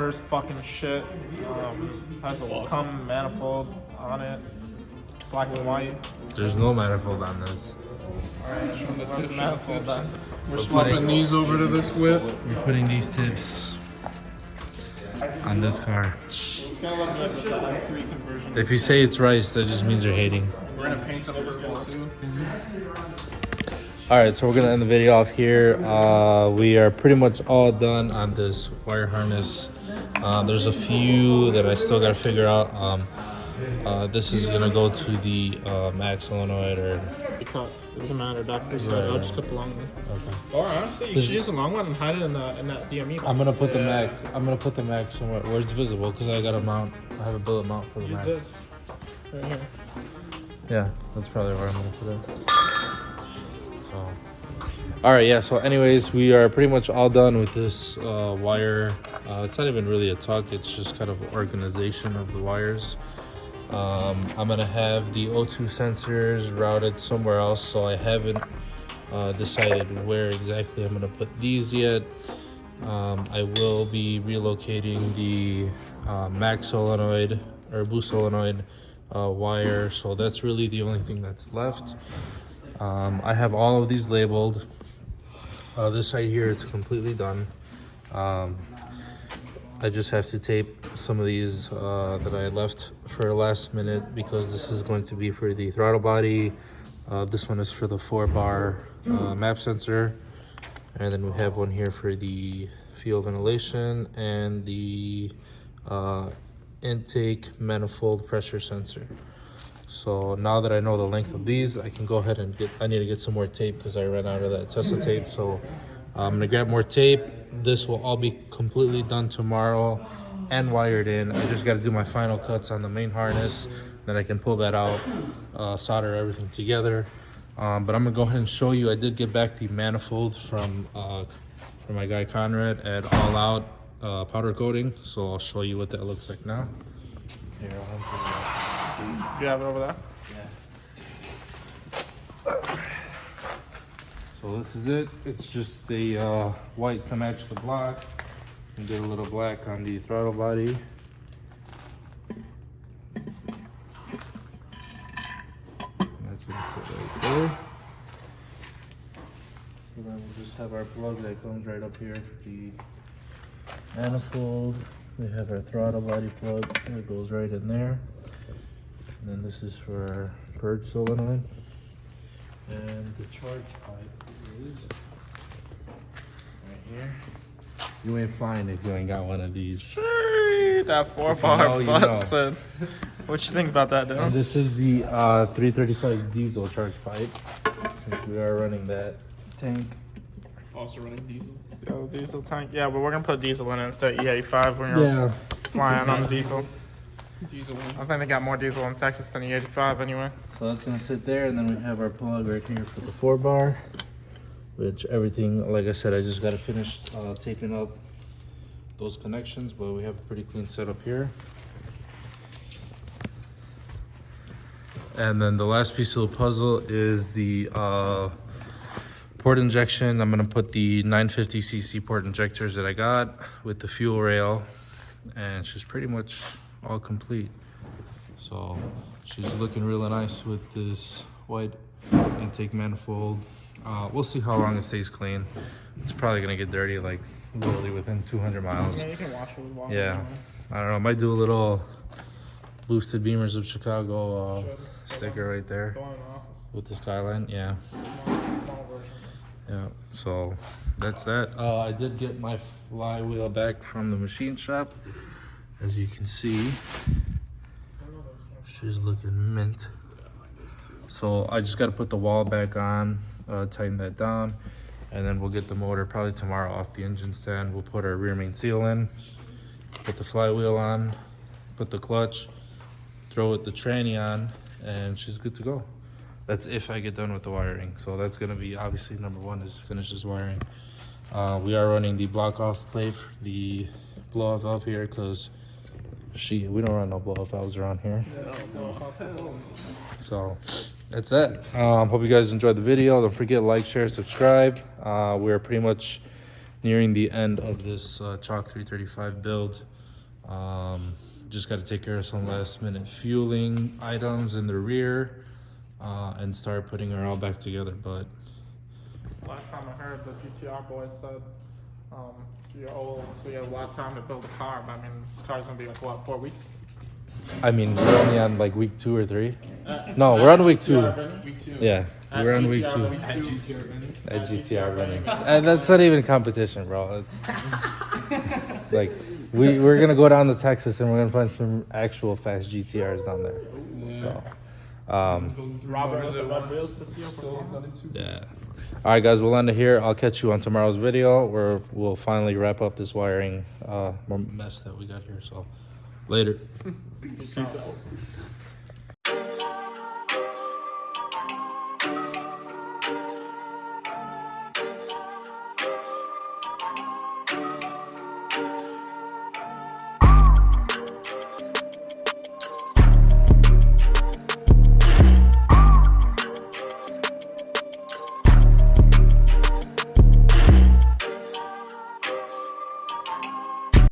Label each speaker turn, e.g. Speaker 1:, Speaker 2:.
Speaker 1: motor's fucking shit. Has a cum manifold on it, black and white.
Speaker 2: There's no manifold on this.
Speaker 1: Alright, what's the manifold then?
Speaker 3: We're swapping these over to this whip.
Speaker 2: We're putting these tips on this car.
Speaker 1: It's got a little bit of a F3 conversion.
Speaker 2: If you say it's rice, that just means you're hating.
Speaker 3: We're gonna paint them purple too.
Speaker 2: Alright, so we're gonna end the video off here. We are pretty much all done on this wire harness. There's a few that I still gotta figure out. This is gonna go to the max solenoid or...
Speaker 1: Cut. It doesn't matter, Doctor.
Speaker 2: Right.
Speaker 1: I'll just cut the long one.
Speaker 2: Okay.
Speaker 1: Or honestly, you should use the long one and hide it in that DME.
Speaker 2: I'm gonna put the Mac. I'm gonna put the Mac somewhere where it's visible because I got a mount. I have a billet mount for the
Speaker 1: Use
Speaker 2: Mac.
Speaker 1: this. Right here.
Speaker 2: Yeah, that's probably where I'm gonna put it. So, all right, yeah. So, anyways, we are pretty much all done with this wire. It's not even really a tuck. It's just kind of organization of the wires. I'm gonna have the O2 sensors routed somewhere else, so I haven't decided where exactly I'm gonna put these yet. I will be relocating the max solenoid or boost solenoid wire, so that's really the only thing that's left. I have all of these labeled. This side here is completely done. I just have to tape some of these that I left for last minute because this is going to be for the throttle body. This one is for the 4-bar map sensor. And then we have one here for the fuel ventilation and the intake manifold pressure sensor. So now that I know the length of these, I can go ahead and I need to get some more tape because I ran out of that Tesla tape. So I'm gonna grab more tape. This will all be completely done tomorrow and wired in. I just got to do my final cuts on the main harness. Then I can pull that out, solder everything together. But I'm gonna go ahead and show you. I did get back the manifold from my guy Conrad at All Out Powder Coating. So I'll show you what that looks like now. Here,
Speaker 1: You have it over there?
Speaker 2: yeah. So this is it. It's just a white to match the block. And did a little black on the throttle body. And that's gonna sit right there. So then we'll just have our plug that comes right up here for the manifold. We have our throttle body plug. It goes right in there. And then this is for our purge solenoid. And the charge pipe is right here. You ain't flying if you ain't got one of these.
Speaker 1: Sweet, that 4-bar busted. What you think about that, Dylan?
Speaker 2: And this is the 335 diesel charge pipe. Since we are running that tank.
Speaker 3: Also running diesel.
Speaker 1: Yeah, the diesel tank. Yeah, but we're gonna put diesel in it instead of E85 when you're flying on the diesel.
Speaker 3: Diesel one.
Speaker 1: I think they got more diesel in Texas than E85 anyway.
Speaker 2: So that's gonna sit there, and then we have our plug right here for the 4-bar. Which everything, like I said, I just gotta finish taping up those connections, but we have a pretty clean setup here. And then the last piece of the puzzle is the port injection. I'm gonna put the 950cc port injectors that I got with the fuel rail, and she's pretty much all complete. So she's looking really nice with this white intake manifold. We'll see how long it stays clean. It's probably gonna get dirty like literally within 200 miles.
Speaker 1: Yeah, you can wash it with water.
Speaker 2: Yeah, I don't know. Might do a little boosted Beamers of Chicago sticker right there
Speaker 1: Go in the office.
Speaker 2: with the skyline. Yeah,
Speaker 1: Small version.
Speaker 2: yeah. So that's that. I did get my flywheel back from the machine shop. As you can see, she's looking mint. So I just got to put the wall back on, tighten that down, and then we'll get the motor probably tomorrow off the engine stand. We'll put our rear main seal in, put the flywheel on, put the clutch, throw the tranny on, and she's good to go. That's if I get done with the wiring. So that's going to be obviously number one is finish this wiring. We are running the block off plate for the blow off valve here because we don't run no blow off valves around here. So that's that. Hope you guys enjoyed the video. Don't forget, like, share, subscribe. We're pretty much nearing the end of this Chalk 335 build. Just got to take care of some last minute fueling items in the rear and start putting her all back together. But
Speaker 1: Last time I heard, the GTR boys said you're old, so you have a lot of time to build a car. But I mean, this car's gonna be like what, 4 weeks?
Speaker 2: I mean, we're only on like week 2 or 3. No, we're on week 2.
Speaker 3: Week 2.
Speaker 2: Yeah, we're on week 2
Speaker 1: At GTR Vinny.
Speaker 2: at GTR running. And that's not even competition, bro. It's like we're gonna go down to Texas and we're gonna find some actual fast GTRs down there. So,
Speaker 1: Robert with the red wheels to see your performance.
Speaker 2: yeah. All right, guys, we'll end it here. I'll catch you on tomorrow's video where we'll finally wrap up this wiring mess that we got here. So, later.
Speaker 1: Peace out.